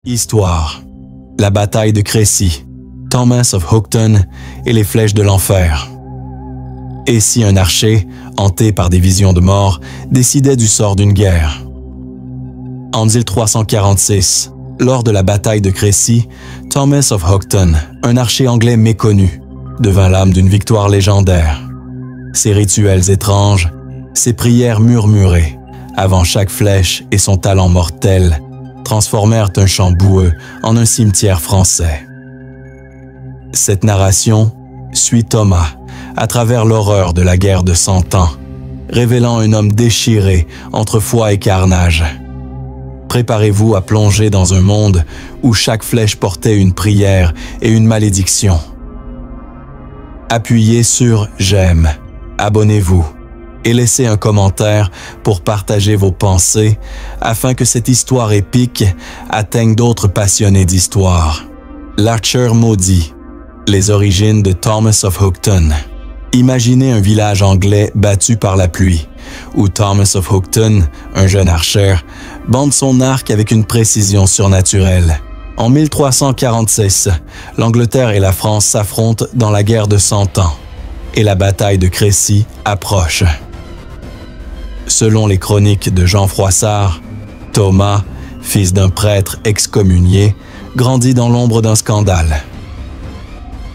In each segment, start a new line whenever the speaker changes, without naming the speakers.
Histoire. La bataille de Crécy, Thomas of Houghton et les flèches de l'enfer. Et si un archer, hanté par des visions de mort, décidait du sort d'une guerre? En 1346, lors de la bataille de Crécy, Thomas of Houghton, un archer anglais méconnu, devint l'âme d'une victoire légendaire. Ses rituels étranges, ses prières murmurées, avant chaque flèche et son talent mortel, transformèrent un champ boueux en un cimetière français. Cette narration suit Thomas à travers l'horreur de la guerre de 100 ans, révélant un homme déchiré entre foi et carnage. Préparez-vous à plonger dans un monde où chaque flèche portait une prière et une malédiction. Appuyez sur « J'aime », abonnez-vous et laissez un commentaire pour partager vos pensées afin que cette histoire épique atteigne d'autres passionnés d'histoire. L'Archer maudit, les origines de Thomas of Houghton. Imaginez un village anglais battu par la pluie, où Thomas of Houghton, un jeune archer, bande son arc avec une précision surnaturelle. En 1346, l'Angleterre et la France s'affrontent dans la guerre de 100 ans, et la bataille de Crécy approche. Selon les chroniques de Jean Froissart, Thomas, fils d'un prêtre excommunié, grandit dans l'ombre d'un scandale.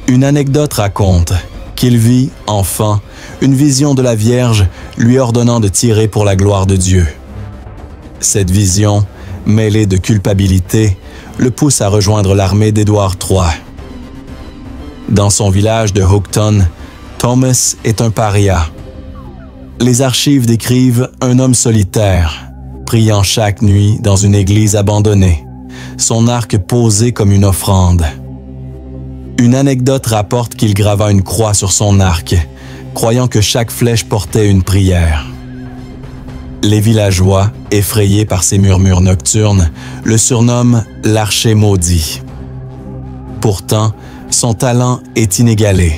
Une anecdote raconte qu'il vit, enfant, une vision de la Vierge lui ordonnant de tirer pour la gloire de Dieu. Cette vision, mêlée de culpabilité, le pousse à rejoindre l'armée d'Édouard III. Dans son village de Houghton, Thomas est un paria. Les archives décrivent un homme solitaire, priant chaque nuit dans une église abandonnée, son arc posé comme une offrande. Une anecdote rapporte qu'il grava une croix sur son arc, croyant que chaque flèche portait une prière. Les villageois, effrayés par ces murmures nocturnes, le surnomment l'Archer maudit. Pourtant, son talent est inégalé.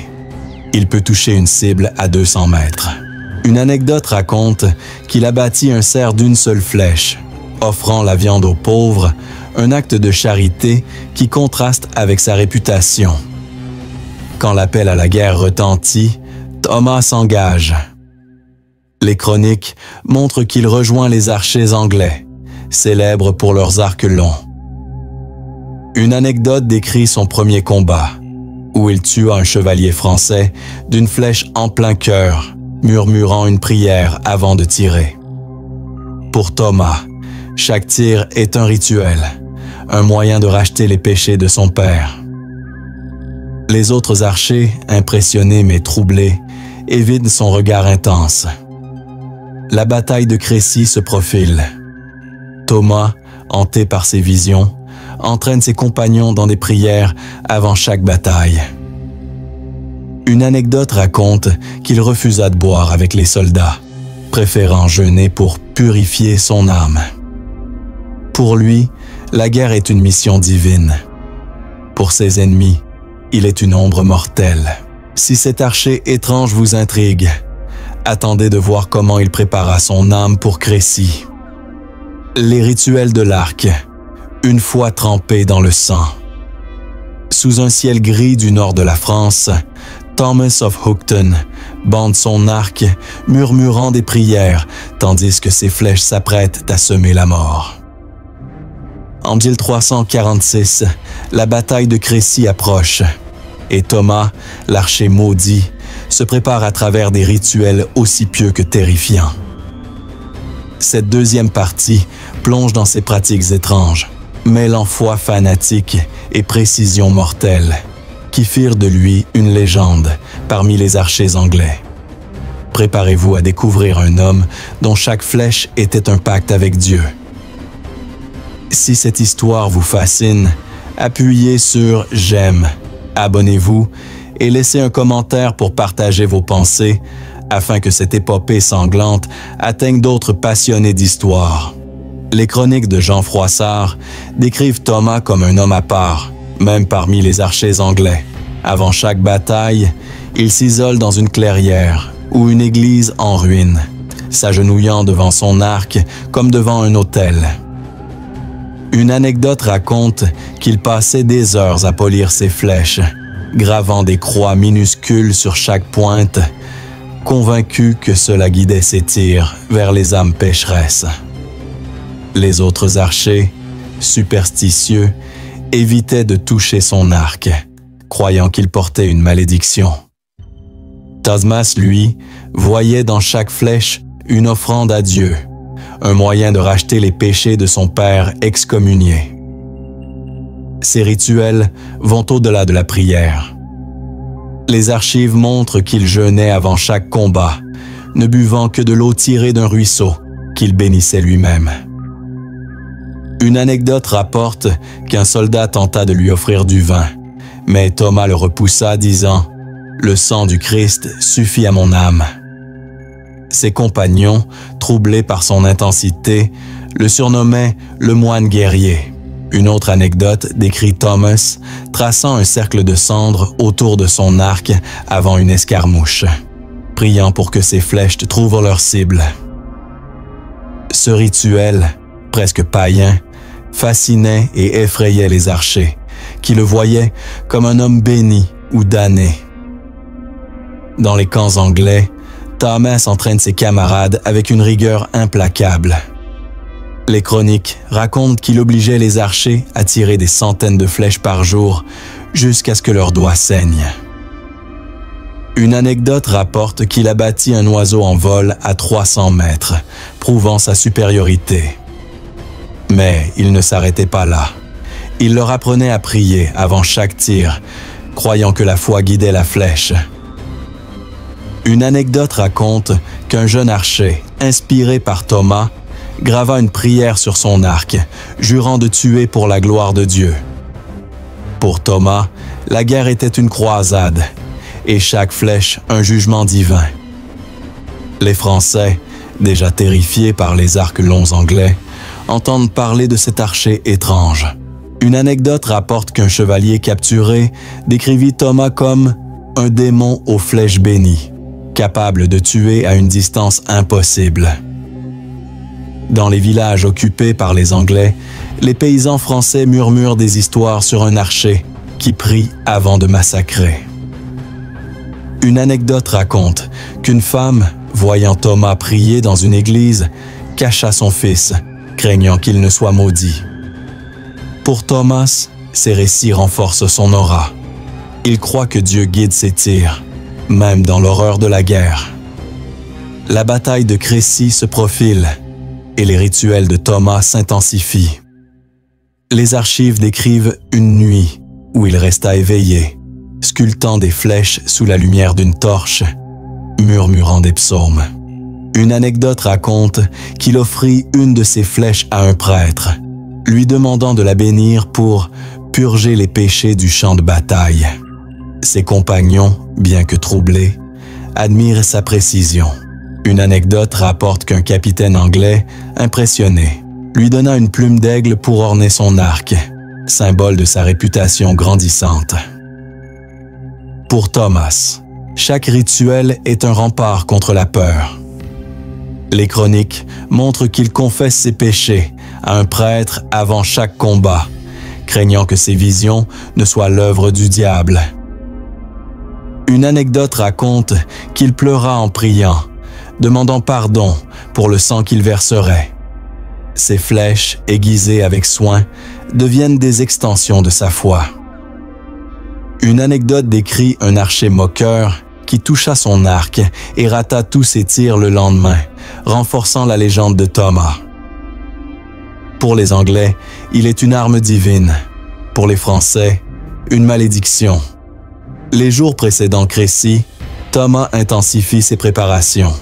Il peut toucher une cible à 200 mètres. Une anecdote raconte qu'il abattit un cerf d'une seule flèche, offrant la viande aux pauvres, un acte de charité qui contraste avec sa réputation. Quand l'appel à la guerre retentit, Thomas s'engage. Les chroniques montrent qu'il rejoint les archers anglais, célèbres pour leurs arcs longs. Une anecdote décrit son premier combat, où il tua un chevalier français d'une flèche en plein cœur, murmurant une prière avant de tirer. Pour Thomas, chaque tir est un rituel, un moyen de racheter les péchés de son père. Les autres archers, impressionnés mais troublés, évitent son regard intense. La bataille de Crécy se profile. Thomas, hanté par ses visions, entraîne ses compagnons dans des prières avant chaque bataille. Une anecdote raconte qu'il refusa de boire avec les soldats, préférant jeûner pour purifier son âme. Pour lui, la guerre est une mission divine. Pour ses ennemis, il est une ombre mortelle. Si cet archer étrange vous intrigue, attendez de voir comment il prépara son âme pour Crécy. Les rituels de l'arc, une fois trempés dans le sang. Sous un ciel gris du nord de la France, Thomas of Houghton bande son arc, murmurant des prières, tandis que ses flèches s'apprêtent à semer la mort. En 1346, la bataille de Crécy approche, et Thomas, l'archer maudit, se prépare à travers des rituels aussi pieux que terrifiants. Cette deuxième partie plonge dans ces pratiques étranges, mêlant foi fanatique et précision mortelle, qui firent de lui une légende parmi les archers anglais. Préparez-vous à découvrir un homme dont chaque flèche était un pacte avec Dieu. Si cette histoire vous fascine, appuyez sur « J'aime », abonnez-vous et laissez un commentaire pour partager vos pensées afin que cette épopée sanglante atteigne d'autres passionnés d'histoire. Les chroniques de Jean Froissart décrivent Thomas comme un homme à part, même parmi les archers anglais. Avant chaque bataille, il s'isole dans une clairière ou une église en ruine, s'agenouillant devant son arc comme devant un autel. Une anecdote raconte qu'il passait des heures à polir ses flèches, gravant des croix minuscules sur chaque pointe, convaincu que cela guidait ses tirs vers les âmes pécheresses. Les autres archers, superstitieux, évitaient de toucher son arc, croyant qu'il portait une malédiction. Thasmas, lui, voyait dans chaque flèche une offrande à Dieu, un moyen de racheter les péchés de son père excommunié. Ces rituels vont au-delà de la prière. Les archives montrent qu'il jeûnait avant chaque combat, ne buvant que de l'eau tirée d'un ruisseau qu'il bénissait lui-même. Une anecdote rapporte qu'un soldat tenta de lui offrir du vin, mais Thomas le repoussa, disant « Le sang du Christ suffit à mon âme ». Ses compagnons, troublés par son intensité, le surnommaient le moine guerrier. Une autre anecdote décrit Thomas traçant un cercle de cendres autour de son arc avant une escarmouche, priant pour que ses flèches trouvent leur cible. Ce rituel, presque païen, fascinait et effrayait les archers, qui le voyaient comme un homme béni ou damné. Dans les camps anglais, Thomas entraîne ses camarades avec une rigueur implacable. Les chroniques racontent qu'il obligeait les archers à tirer des centaines de flèches par jour jusqu'à ce que leurs doigts saignent. Une anecdote rapporte qu'il abattit un oiseau en vol à 300 mètres, prouvant sa supériorité. Mais il ne s'arrêtait pas là. Il leur apprenait à prier avant chaque tir, croyant que la foi guidait la flèche. Une anecdote raconte qu'un jeune archer, inspiré par Thomas, grava une prière sur son arc, jurant de tuer pour la gloire de Dieu. Pour Thomas, la guerre était une croisade, et chaque flèche un jugement divin. Les Français, déjà terrifiés par les arcs longs anglais, entendent parler de cet archer étrange. Une anecdote rapporte qu'un chevalier capturé décrivit Thomas comme un démon aux flèches bénies, capable de tuer à une distance impossible. Dans les villages occupés par les Anglais, les paysans français murmurent des histoires sur un archer qui prie avant de massacrer. Une anecdote raconte qu'une femme, voyant Thomas prier dans une église, cacha son fils, craignant qu'il ne soit maudit. Pour Thomas, ces récits renforcent son aura. Il croit que Dieu guide ses tirs, même dans l'horreur de la guerre. La bataille de Crécy se profile et les rituels de Thomas s'intensifient. Les archives décrivent une nuit où il resta éveillé, sculptant des flèches sous la lumière d'une torche, murmurant des psaumes. Une anecdote raconte qu'il offrit une de ses flèches à un prêtre, lui demandant de la bénir pour purger les péchés du champ de bataille. Ses compagnons, bien que troublés, admirent sa précision. Une anecdote rapporte qu'un capitaine anglais, impressionné, lui donna une plume d'aigle pour orner son arc, symbole de sa réputation grandissante. Pour Thomas, chaque rituel est un rempart contre la peur. Les chroniques montrent qu'il confesse ses péchés à un prêtre avant chaque combat, craignant que ses visions ne soient l'œuvre du diable. Une anecdote raconte qu'il pleura en priant, demandant pardon pour le sang qu'il verserait. Ses flèches, aiguisées avec soin, deviennent des extensions de sa foi. Une anecdote décrit un archer moqueur qui toucha son arc et rata tous ses tirs le lendemain, renforçant la légende de Thomas. Pour les Anglais, il est une arme divine. Pour les Français, une malédiction. Les jours précédant Crécy, Thomas intensifie ses préparations.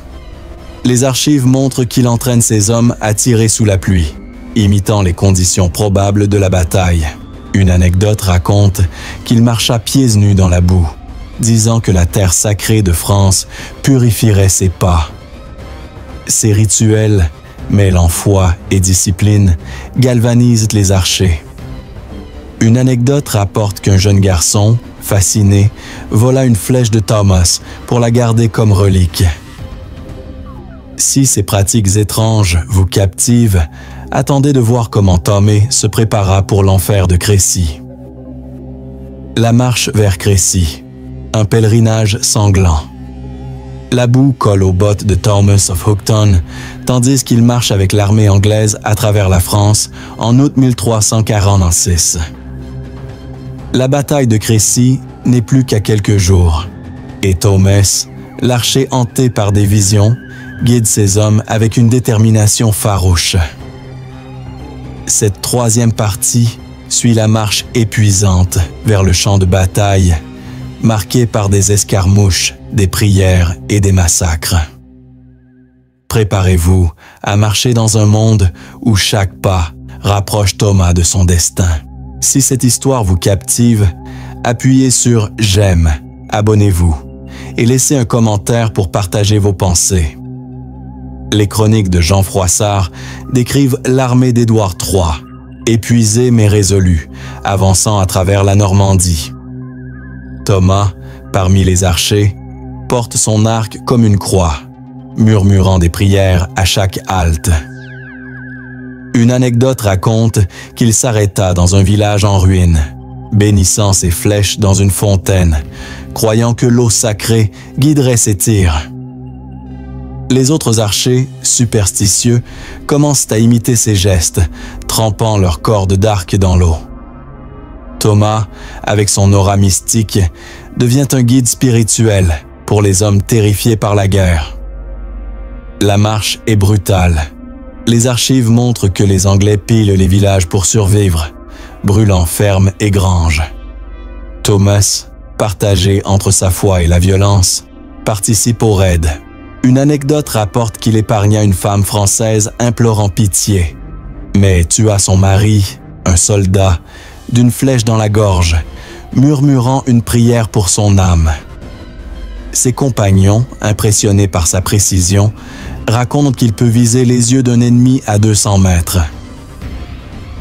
Les archives montrent qu'il entraîne ses hommes à tirer sous la pluie, imitant les conditions probables de la bataille. Une anecdote raconte qu'il marcha pieds nus dans la boue, disant que la terre sacrée de France purifierait ses pas. Ces rituels, mêlant foi et discipline, galvanisent les archers. Une anecdote rapporte qu'un jeune garçon, fasciné, vola une flèche de Thomas pour la garder comme relique. Si ces pratiques étranges vous captivent, attendez de voir comment Tomé se prépara pour l'enfer de Crécy. La marche vers Crécy, un pèlerinage sanglant. La boue colle aux bottes de Thomas of Houghton, tandis qu'il marche avec l'armée anglaise à travers la France en août 1346. La bataille de Crécy n'est plus qu'à quelques jours, et Thomas, l'archer hanté par des visions, guide ses hommes avec une détermination farouche. Cette troisième partie suit la marche épuisante vers le champ de bataille, marquée par des escarmouches, des prières et des massacres. Préparez-vous à marcher dans un monde où chaque pas rapproche Thomas de son destin. Si cette histoire vous captive, appuyez sur « J'aime », abonnez-vous et laissez un commentaire pour partager vos pensées. Les chroniques de Jean Froissart décrivent l'armée d'Édouard III, épuisée mais résolue, avançant à travers la Normandie. Thomas, parmi les archers, porte son arc comme une croix, murmurant des prières à chaque halte. Une anecdote raconte qu'il s'arrêta dans un village en ruine, bénissant ses flèches dans une fontaine, croyant que l'eau sacrée guiderait ses tirs. Les autres archers, superstitieux, commencent à imiter ses gestes, trempant leurs cordes d'arc dans l'eau. Thomas, avec son aura mystique, devient un guide spirituel pour les hommes terrifiés par la guerre. La marche est brutale. Les archives montrent que les Anglais pillent les villages pour survivre, brûlant fermes et granges. Thomas, partagé entre sa foi et la violence, participe au raid. Une anecdote rapporte qu'il épargna une femme française implorant pitié, mais tua son mari, un soldat, d'une flèche dans la gorge, murmurant une prière pour son âme. Ses compagnons, impressionnés par sa précision, racontent qu'il peut viser les yeux d'un ennemi à 200 mètres.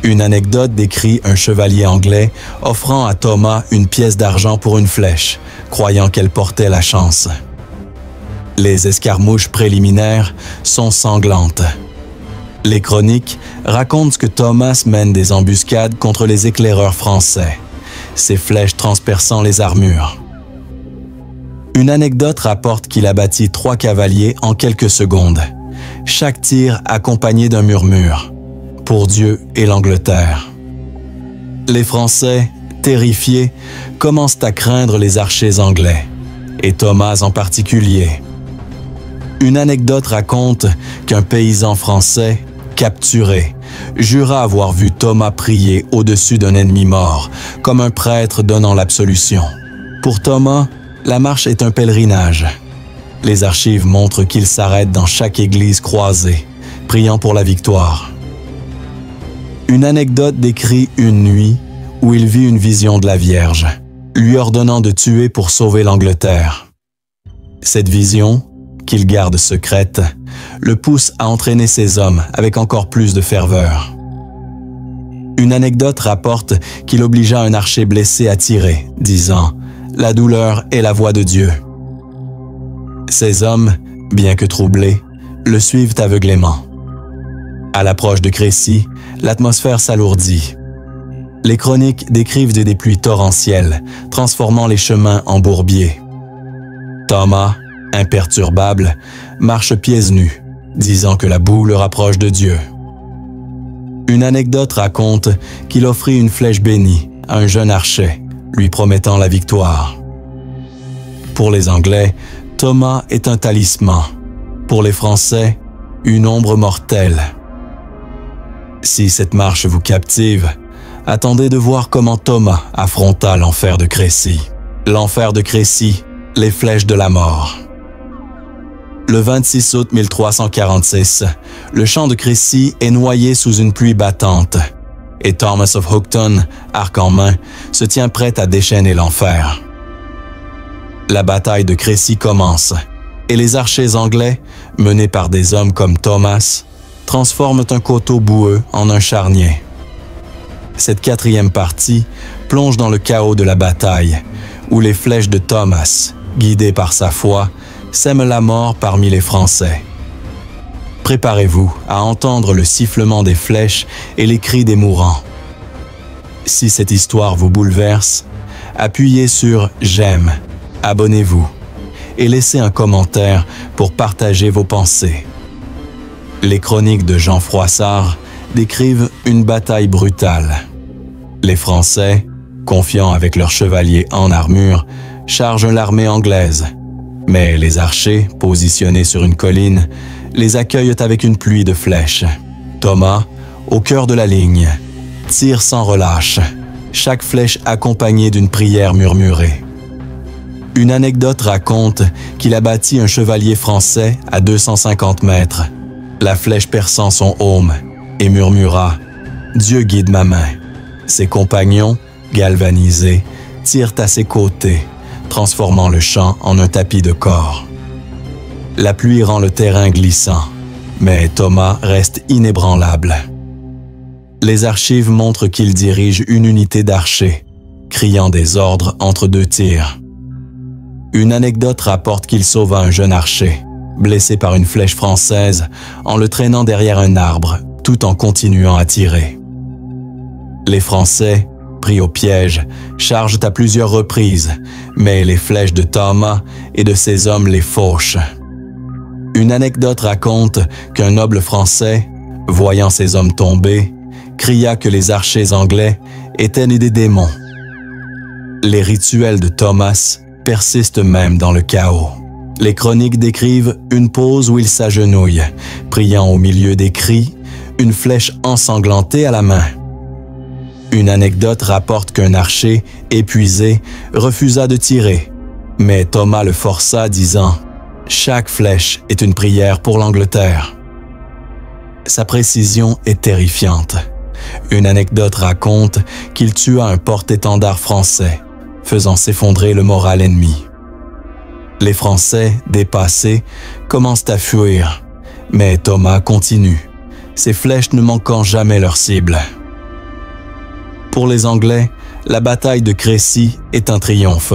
Une anecdote décrit un chevalier anglais offrant à Thomas une pièce d'argent pour une flèche, croyant qu'elle portait la chance. Les escarmouches préliminaires sont sanglantes. Les chroniques racontent que Thomas mène des embuscades contre les éclaireurs français, ses flèches transperçant les armures. Une anecdote rapporte qu'il abattit 3 cavaliers en quelques secondes, chaque tir accompagné d'un murmure, pour Dieu et l'Angleterre. Les Français, terrifiés, commencent à craindre les archers anglais, et Thomas en particulier. Une anecdote raconte qu'un paysan français, capturé, jura avoir vu Thomas prier au-dessus d'un ennemi mort, comme un prêtre donnant l'absolution. Pour Thomas, la marche est un pèlerinage. Les archives montrent qu'il s'arrête dans chaque église croisée, priant pour la victoire. Une anecdote décrit une nuit où il vit une vision de la Vierge, lui ordonnant de tuer pour sauver l'Angleterre. Cette vision, qu'il garde secrète, le pousse à entraîner ses hommes avec encore plus de ferveur. Une anecdote rapporte qu'il obligea un archer blessé à tirer, disant « La douleur est la voix de Dieu ». Ces hommes, bien que troublés, le suivent aveuglément. À l'approche de Crécy, l'atmosphère s'alourdit. Les chroniques décrivent des pluies torrentielles, transformant les chemins en bourbiers. Thomas, imperturbable, marche pieds nus, disant que la boue le rapproche de Dieu. Une anecdote raconte qu'il offrit une flèche bénie à un jeune archer, lui promettant la victoire. Pour les Anglais, Thomas est un talisman. Pour les Français, une ombre mortelle. Si cette marche vous captive, attendez de voir comment Thomas affronta l'enfer de Crécy. L'enfer de Crécy, les flèches de la mort. Le 26 août 1346, le champ de Crécy est noyé sous une pluie battante, et Thomas of Houghton, arc en main, se tient prêt à déchaîner l'enfer. La bataille de Crécy commence, et les archers anglais, menés par des hommes comme Thomas, transforment un coteau boueux en un charnier. Cette quatrième partie plonge dans le chaos de la bataille, où les flèches de Thomas, guidées par sa foi, sèment la mort parmi les Français. Préparez-vous à entendre le sifflement des flèches et les cris des mourants. Si cette histoire vous bouleverse, appuyez sur « J'aime », abonnez-vous et laissez un commentaire pour partager vos pensées. Les chroniques de Jean Froissart décrivent une bataille brutale. Les Français, confiants avec leurs chevaliers en armure, chargent l'armée anglaise. Mais les archers, positionnés sur une colline, les accueillent avec une pluie de flèches. Thomas, au cœur de la ligne, tire sans relâche, chaque flèche accompagnée d'une prière murmurée. Une anecdote raconte qu'il a bâti un chevalier français à 250 mètres, la flèche perçant son aume, et murmura « Dieu guide ma main ». Ses compagnons, galvanisés, tirent à ses côtés, transformant le champ en un tapis de corps. La pluie rend le terrain glissant, mais Thomas reste inébranlable. Les archives montrent qu'il dirige une unité d'archers, criant des ordres entre deux tirs. Une anecdote rapporte qu'il sauva un jeune archer, blessé par une flèche française, en le traînant derrière un arbre, tout en continuant à tirer. Les Français, pris au piège, chargent à plusieurs reprises, mais les flèches de Thomas et de ses hommes les fauchent. Une anecdote raconte qu'un noble Français, voyant ses hommes tomber, cria que les archers anglais étaient nés des démons. Les rituels de Thomas persistent même dans le chaos. Les chroniques décrivent une pose où il s'agenouille, priant au milieu des cris, une flèche ensanglantée à la main. Une anecdote rapporte qu'un archer, épuisé, refusa de tirer, mais Thomas le força, disant « Chaque flèche est une prière pour l'Angleterre ». Sa précision est terrifiante. Une anecdote raconte qu'il tua un porte-étendard français, faisant s'effondrer le moral ennemi. Les Français, dépassés, commencent à fuir, mais Thomas continue, ses flèches ne manquant jamais leur cible. Pour les Anglais, la bataille de Crécy est un triomphe.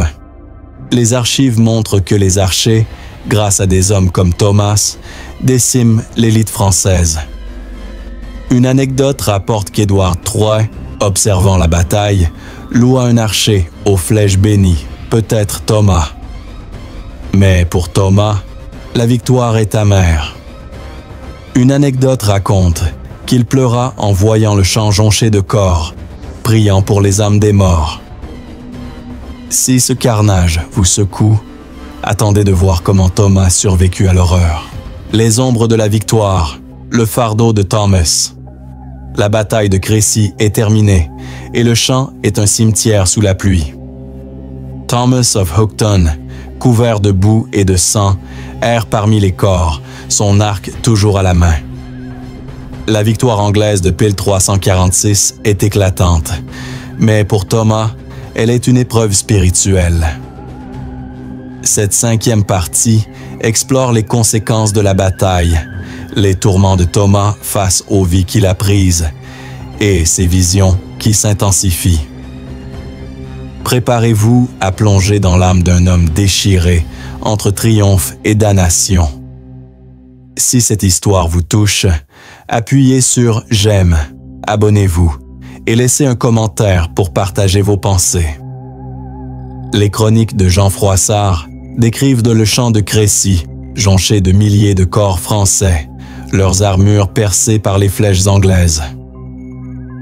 Les archives montrent que les archers, grâce à des hommes comme Thomas, déciment l'élite française. Une anecdote rapporte qu'Édouard III, observant la bataille, loua un archer aux flèches bénies, peut-être Thomas. Mais pour Thomas, la victoire est amère. Une anecdote raconte qu'il pleura en voyant le champ jonché de corps, priant pour les âmes des morts. Si ce carnage vous secoue, attendez de voir comment Thomas survécut à l'horreur. Les ombres de la victoire, le fardeau de Thomas. La bataille de Crécy est terminée et le champ est un cimetière sous la pluie. Thomas of Houghton, couvert de boue et de sang, erre parmi les corps, son arc toujours à la main. La victoire anglaise de pile 346 est éclatante, mais pour Thomas, elle est une épreuve spirituelle. Cette 5e partie explore les conséquences de la bataille, les tourments de Thomas face aux vies qu'il a prises et ses visions qui s'intensifient. Préparez-vous à plonger dans l'âme d'un homme déchiré entre triomphe et damnation. Si cette histoire vous touche, appuyez sur « J'aime », abonnez-vous et laissez un commentaire pour partager vos pensées. Les chroniques de Jean Froissart décrivent le champ de Crécy, jonché de milliers de corps français, leurs armures percées par les flèches anglaises.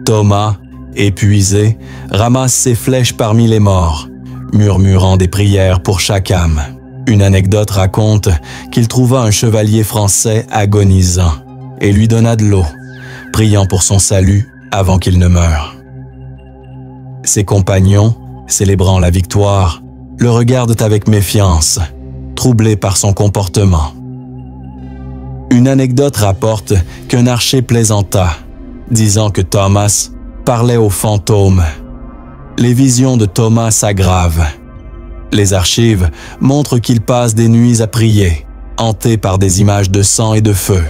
Thomas, épuisé, ramasse ses flèches parmi les morts, murmurant des prières pour chaque âme. Une anecdote raconte qu'il trouva un chevalier français agonisant et lui donna de l'eau, priant pour son salut avant qu'il ne meure. Ses compagnons, célébrant la victoire, le regardent avec méfiance, troublés par son comportement. Une anecdote rapporte qu'un archer plaisanta, disant que Thomas parlait aux fantômes. Les visions de Thomas s'aggravent. Les archives montrent qu'il passe des nuits à prier, hanté par des images de sang et de feu.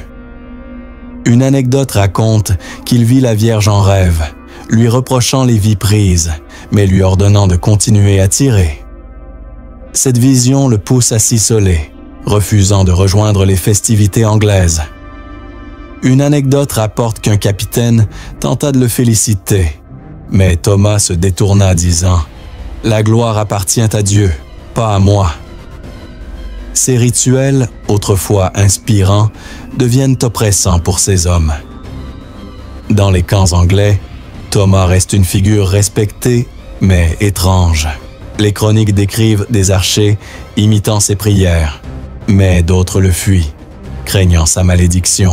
Une anecdote raconte qu'il vit la Vierge en rêve, lui reprochant les vies prises, mais lui ordonnant de continuer à tirer. Cette vision le pousse à s'isoler, refusant de rejoindre les festivités anglaises. Une anecdote rapporte qu'un capitaine tenta de le féliciter, mais Thomas se détourna disant « La gloire appartient à Dieu, pas à moi ». Ces rituels, autrefois inspirants, deviennent oppressants pour ces hommes. Dans les camps anglais, Thomas reste une figure respectée, mais étrange. Les chroniques décrivent des archers imitant ses prières, mais d'autres le fuient, craignant sa malédiction.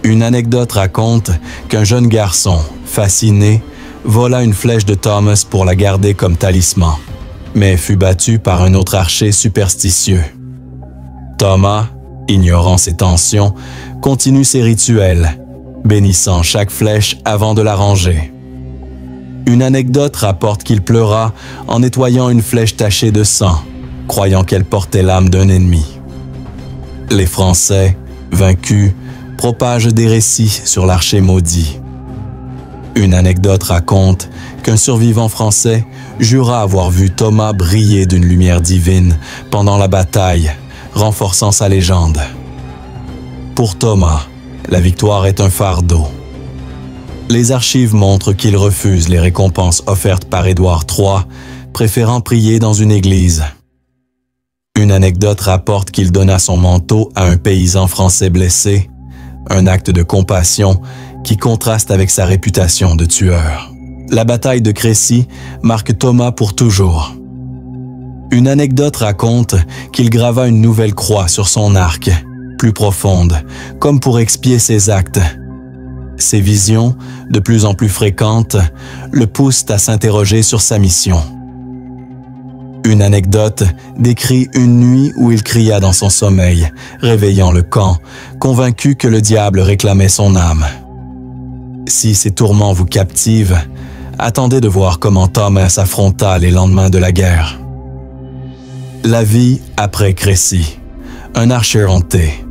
Une anecdote raconte qu'un jeune garçon, fasciné, vola une flèche de Thomas pour la garder comme talisman, mais fut battu par un autre archer superstitieux. Thomas, ignorant ces tensions, continue ses rituels, bénissant chaque flèche avant de la ranger. Une anecdote rapporte qu'il pleura en nettoyant une flèche tachée de sang, croyant qu'elle portait l'âme d'un ennemi. Les Français, vaincus, propagent des récits sur l'archer maudit. Une anecdote raconte qu'un survivant français jura avoir vu Thomas briller d'une lumière divine pendant la bataille, renforçant sa légende. Pour Thomas, la victoire est un fardeau. Les archives montrent qu'il refuse les récompenses offertes par Édouard III, préférant prier dans une église. Une anecdote rapporte qu'il donna son manteau à un paysan français blessé, un acte de compassion qui contraste avec sa réputation de tueur. La bataille de Crécy marque Thomas pour toujours. Une anecdote raconte qu'il grava une nouvelle croix sur son arc, plus profonde, comme pour expier ses actes. Ces visions, de plus en plus fréquentes, le poussent à s'interroger sur sa mission. Une anecdote décrit une nuit où il cria dans son sommeil, réveillant le camp, convaincu que le diable réclamait son âme. Si ces tourments vous captivent, attendez de voir comment Thomas affronta les lendemains de la guerre. La vie après Crécy, un archer hanté.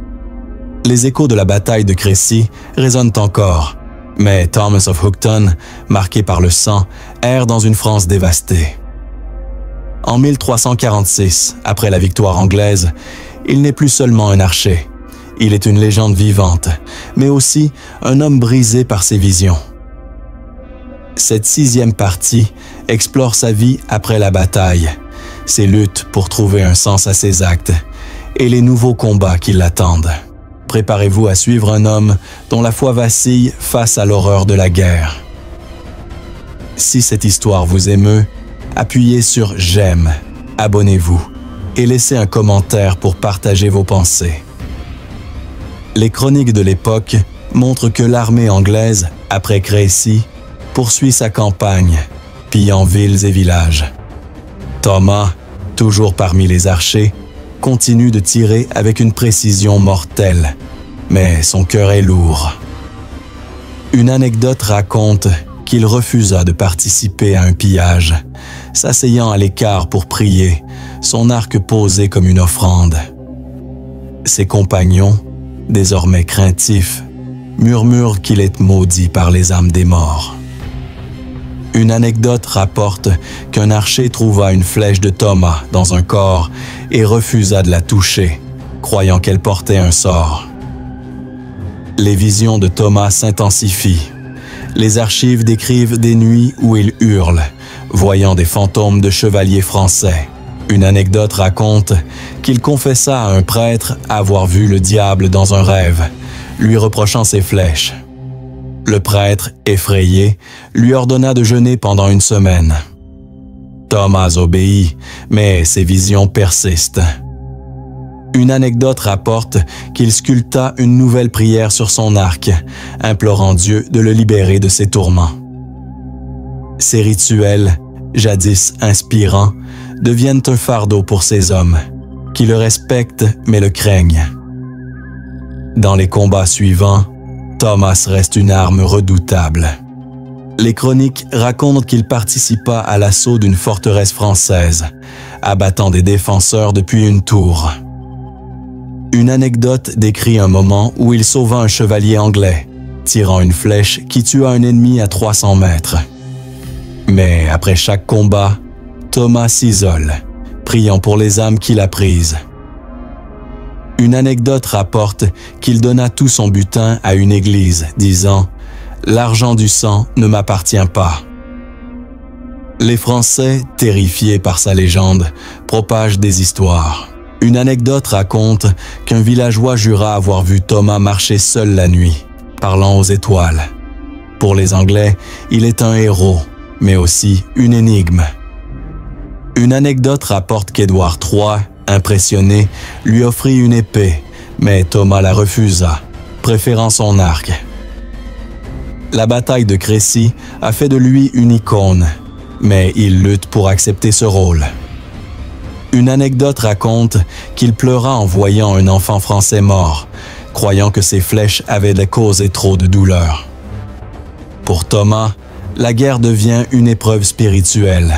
Les échos de la bataille de Crécy résonnent encore, mais Thomas of Houghton, marqué par le sang, erre dans une France dévastée. En 1346, après la victoire anglaise, il n'est plus seulement un archer. Il est une légende vivante, mais aussi un homme brisé par ses visions. Cette 6e partie explore sa vie après la bataille, ses luttes pour trouver un sens à ses actes et les nouveaux combats qui l'attendent. Préparez-vous à suivre un homme dont la foi vacille face à l'horreur de la guerre. Si cette histoire vous émeut, appuyez sur « J'aime », abonnez-vous et laissez un commentaire pour partager vos pensées. Les chroniques de l'époque montrent que l'armée anglaise, après Crécy, poursuit sa campagne, pillant villes et villages. Thomas, toujours parmi les archers, continue de tirer avec une précision mortelle, mais son cœur est lourd. Une anecdote raconte qu'il refusa de participer à un pillage, s'asseyant à l'écart pour prier, son arc posé comme une offrande. Ses compagnons, désormais craintifs, murmurent qu'il est maudit par les âmes des morts. Une anecdote rapporte qu'un archer trouva une flèche de Thomas dans un corps et refusa de la toucher, croyant qu'elle portait un sort. Les visions de Thomas s'intensifient. Les archives décrivent des nuits où il hurle, voyant des fantômes de chevaliers français. Une anecdote raconte qu'il confessa à un prêtre avoir vu le diable dans un rêve, lui reprochant ses flèches. Le prêtre, effrayé, lui ordonna de jeûner pendant 1 semaine. Thomas obéit, mais ses visions persistent. Une anecdote rapporte qu'il sculpta une nouvelle prière sur son arc, implorant Dieu de le libérer de ses tourments. Ces rituels, jadis inspirants, deviennent un fardeau pour ces hommes, qui le respectent mais le craignent. Dans les combats suivants, Thomas reste une arme redoutable. Les chroniques racontent qu'il participa à l'assaut d'une forteresse française, abattant des défenseurs depuis une tour. Une anecdote décrit un moment où il sauva un chevalier anglais, tirant une flèche qui tua un ennemi à 300 mètres. Mais après chaque combat, Thomas s'isole, priant pour les âmes qu'il a prises. Une anecdote rapporte qu'il donna tout son butin à une église, disant « L'argent du sang ne m'appartient pas ». Les Français, terrifiés par sa légende, propagent des histoires. Une anecdote raconte qu'un villageois jura avoir vu Thomas marcher seul la nuit, parlant aux étoiles. Pour les Anglais, il est un héros, mais aussi une énigme. Une anecdote rapporte qu'Édouard III, impressionné, lui offrit une épée, mais Thomas la refusa, préférant son arc. La bataille de Crécy a fait de lui une icône, mais il lutte pour accepter ce rôle. Une anecdote raconte qu'il pleura en voyant un enfant français mort, croyant que ses flèches avaient causé trop de douleur. Pour Thomas, la guerre devient une épreuve spirituelle.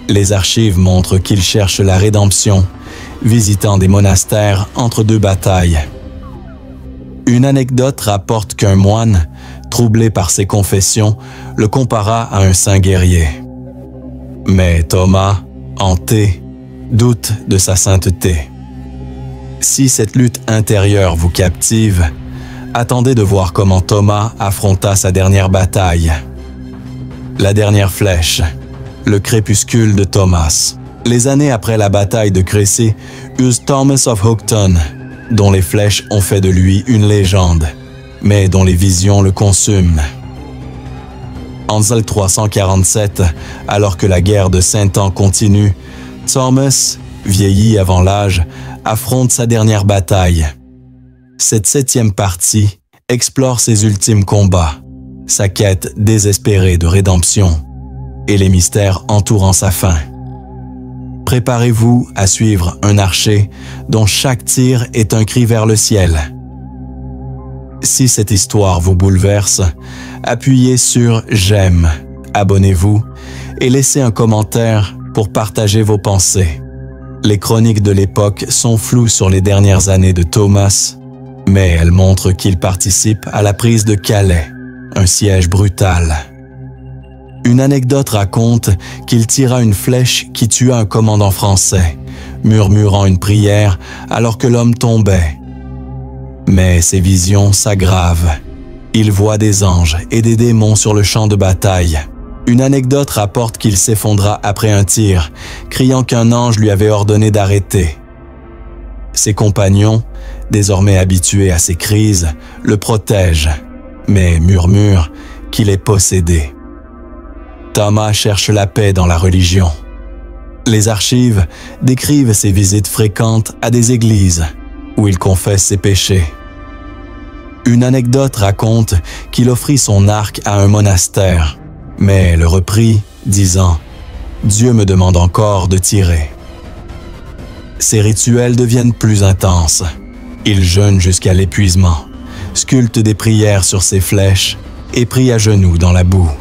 Les archives montrent qu'il cherche la rédemption, visitant des monastères entre deux batailles. Une anecdote rapporte qu'un moine, troublé par ses confessions, le compara à un saint guerrier. Mais Thomas, hanté, doute de sa sainteté. Si cette lutte intérieure vous captive, attendez de voir comment Thomas affronta sa dernière bataille. La dernière flèche, le crépuscule de Thomas. Les années après la bataille de Crécy usent Thomas of Houghton, dont les flèches ont fait de lui une légende, mais dont les visions le consument. En 1347, alors que la guerre de Cent Ans continue, Thomas, vieilli avant l'âge, affronte sa dernière bataille. Cette 7e partie explore ses ultimes combats, sa quête désespérée de rédemption et les mystères entourant sa fin. Préparez-vous à suivre un archer dont chaque tir est un cri vers le ciel. Si cette histoire vous bouleverse, appuyez sur « J'aime », abonnez-vous et laissez un commentaire pour partager vos pensées. Les chroniques de l'époque sont floues sur les dernières années de Thomas, mais elles montrent qu'il participe à la prise de Calais, un siège brutal. Une anecdote raconte qu'il tira une flèche qui tua un commandant français, murmurant une prière alors que l'homme tombait. Mais ses visions s'aggravent. Il voit des anges et des démons sur le champ de bataille. Une anecdote rapporte qu'il s'effondra après un tir, criant qu'un ange lui avait ordonné d'arrêter. Ses compagnons, désormais habitués à ces crises, le protègent, mais murmurent qu'il est possédé. Thomas cherche la paix dans la religion. Les archives décrivent ses visites fréquentes à des églises, où il confesse ses péchés. Une anecdote raconte qu'il offrit son arc à un monastère, mais le reprit, disant « Dieu me demande encore de tirer ». Ses rituels deviennent plus intenses. Il jeûne jusqu'à l'épuisement, sculpte des prières sur ses flèches et prie à genoux dans la boue.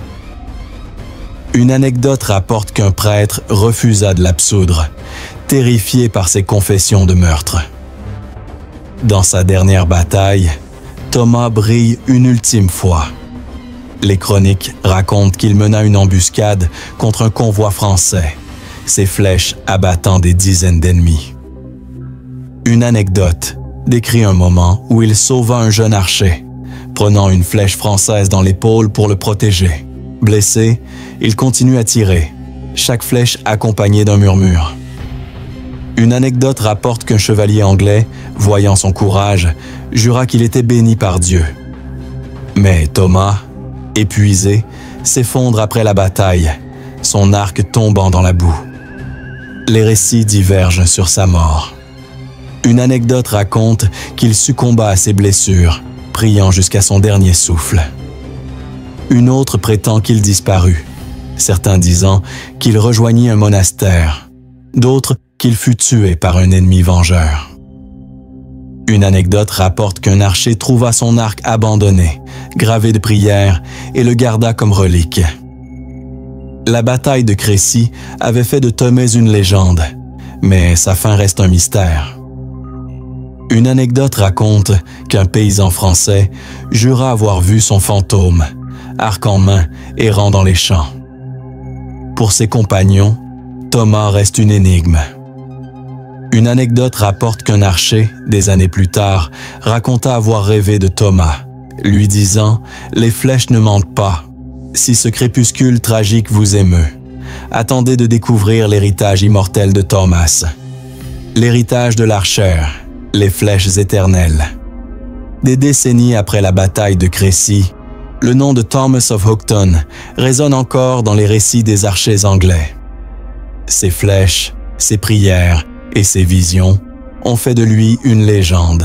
Une anecdote rapporte qu'un prêtre refusa de l'absoudre, terrifié par ses confessions de meurtre. Dans sa dernière bataille, Thomas brille une ultime fois. Les chroniques racontent qu'il mena une embuscade contre un convoi français, ses flèches abattant des dizaines d'ennemis. Une anecdote décrit un moment où il sauva un jeune archer, prenant une flèche française dans l'épaule pour le protéger. Blessé, il continue à tirer, chaque flèche accompagnée d'un murmure. Une anecdote rapporte qu'un chevalier anglais, voyant son courage, jura qu'il était béni par Dieu. Mais Thomas, épuisé, s'effondre après la bataille, son arc tombant dans la boue. Les récits divergent sur sa mort. Une anecdote raconte qu'il succomba à ses blessures, priant jusqu'à son dernier souffle. Une autre prétend qu'il disparut, certains disant qu'il rejoignit un monastère, d'autres qu'il fut tué par un ennemi vengeur. Une anecdote rapporte qu'un archer trouva son arc abandonné, gravé de prières, et le garda comme relique. La bataille de Crécy avait fait de Thomas une légende, mais sa fin reste un mystère. Une anecdote raconte qu'un paysan français jura avoir vu son fantôme, arc en main, errant dans les champs. Pour ses compagnons, Thomas reste une énigme. Une anecdote rapporte qu'un archer, des années plus tard, raconta avoir rêvé de Thomas, lui disant « Les flèches ne mentent pas. Si ce crépuscule tragique vous émeut, attendez de découvrir l'héritage immortel de Thomas. L'héritage de l'archer, les flèches éternelles. » Des décennies après la bataille de Crécy, le nom de Thomas of Houghton résonne encore dans les récits des archers anglais. Ses flèches, ses prières et ses visions ont fait de lui une légende,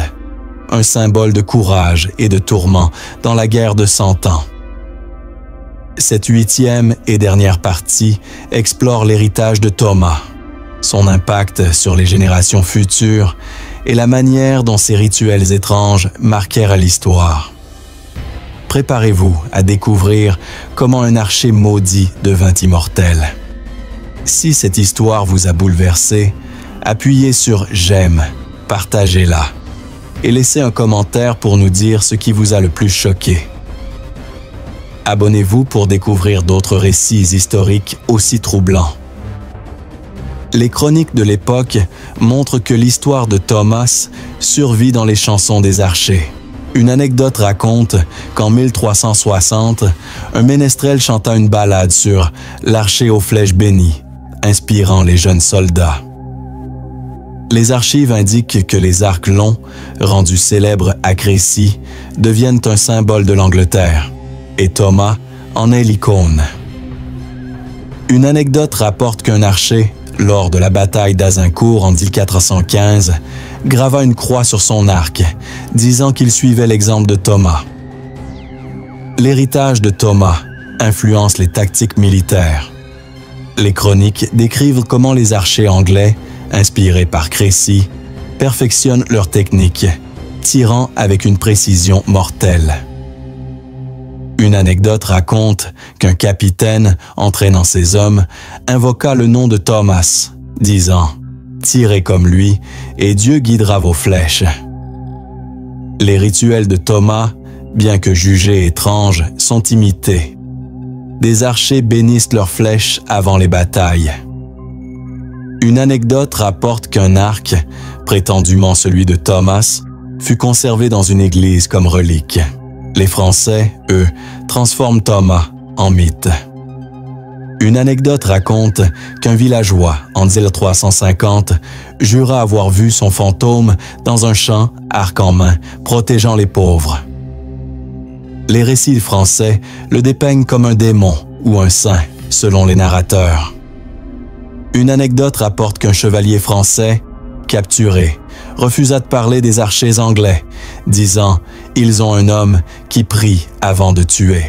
un symbole de courage et de tourment dans la guerre de 100 ans. Cette 8e et dernière partie explore l'héritage de Thomas, son impact sur les générations futures et la manière dont ces rituels étranges marquèrent l'histoire. Préparez-vous à découvrir comment un archer maudit devint immortel. Si cette histoire vous a bouleversé, appuyez sur « J'aime », partagez-la et laissez un commentaire pour nous dire ce qui vous a le plus choqué. Abonnez-vous pour découvrir d'autres récits historiques aussi troublants. Les chroniques de l'époque montrent que l'histoire de Thomas survit dans les chansons des archers. Une anecdote raconte qu'en 1360, un ménestrel chanta une ballade sur « l'archer aux flèches bénies », inspirant les jeunes soldats. Les archives indiquent que les arcs longs, rendus célèbres à Crécy, deviennent un symbole de l'Angleterre, et Thomas en est l'icône. Une anecdote rapporte qu'un archer, lors de la bataille d'Azincourt en 1415, grava une croix sur son arc, disant qu'il suivait l'exemple de Thomas. L'héritage de Thomas influence les tactiques militaires. Les chroniques décrivent comment les archers anglais, inspirés par Crécy, perfectionnent leur technique, tirant avec une précision mortelle. Une anecdote raconte qu'un capitaine, entraînant ses hommes, invoqua le nom de Thomas, disant « Tirez comme lui, et Dieu guidera vos flèches. » Les rituels de Thomas, bien que jugés étranges, sont imités. Des archers bénissent leurs flèches avant les batailles. Une anecdote rapporte qu'un arc, prétendument celui de Thomas, fut conservé dans une église comme relique. Les Français, eux, transforment Thomas en mythe. Une anecdote raconte qu'un villageois, en 1350, jura avoir vu son fantôme dans un champ, arc en main, protégeant les pauvres. Les récits français le dépeignent comme un démon ou un saint, selon les narrateurs. Une anecdote rapporte qu'un chevalier français, capturé, refusa de parler des archers anglais, disant « Ils ont un homme qui prie avant de tuer ».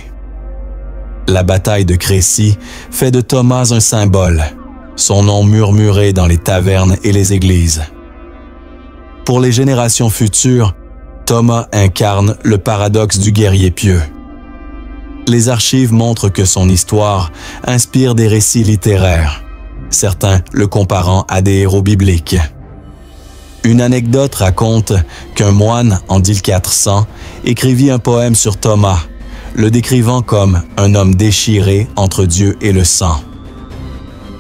La bataille de Crécy fait de Thomas un symbole, son nom murmuré dans les tavernes et les églises. Pour les générations futures, Thomas incarne le paradoxe du guerrier pieux. Les archives montrent que son histoire inspire des récits littéraires, certains le comparant à des héros bibliques. Une anecdote raconte qu'un moine, en 1400, écrivit un poème sur Thomas, le décrivant comme un homme déchiré entre Dieu et le sang.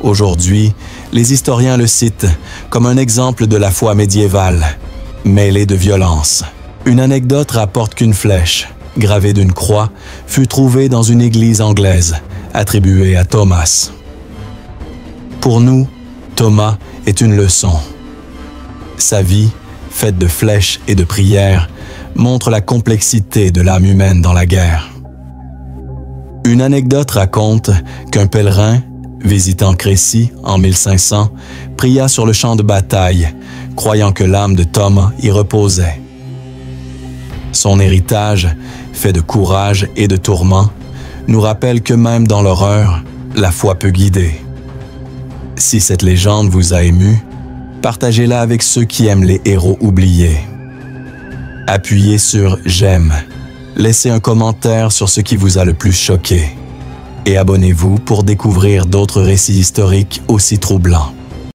Aujourd'hui, les historiens le citent comme un exemple de la foi médiévale, mêlée de violence. Une anecdote rapporte qu'une flèche, gravée d'une croix, fut trouvée dans une église anglaise, attribuée à Thomas. Pour nous, Thomas est une leçon. Sa vie, faite de flèches et de prières, montre la complexité de l'âme humaine dans la guerre. Une anecdote raconte qu'un pèlerin, visitant Crécy en 1500, pria sur le champ de bataille, croyant que l'âme de Thomas y reposait. Son héritage, fait de courage et de tourment, nous rappelle que même dans l'horreur, la foi peut guider. Si cette légende vous a ému, partagez-la avec ceux qui aiment les héros oubliés. Appuyez sur « J'aime », laissez un commentaire sur ce qui vous a le plus choqué et abonnez-vous pour découvrir d'autres récits historiques aussi troublants.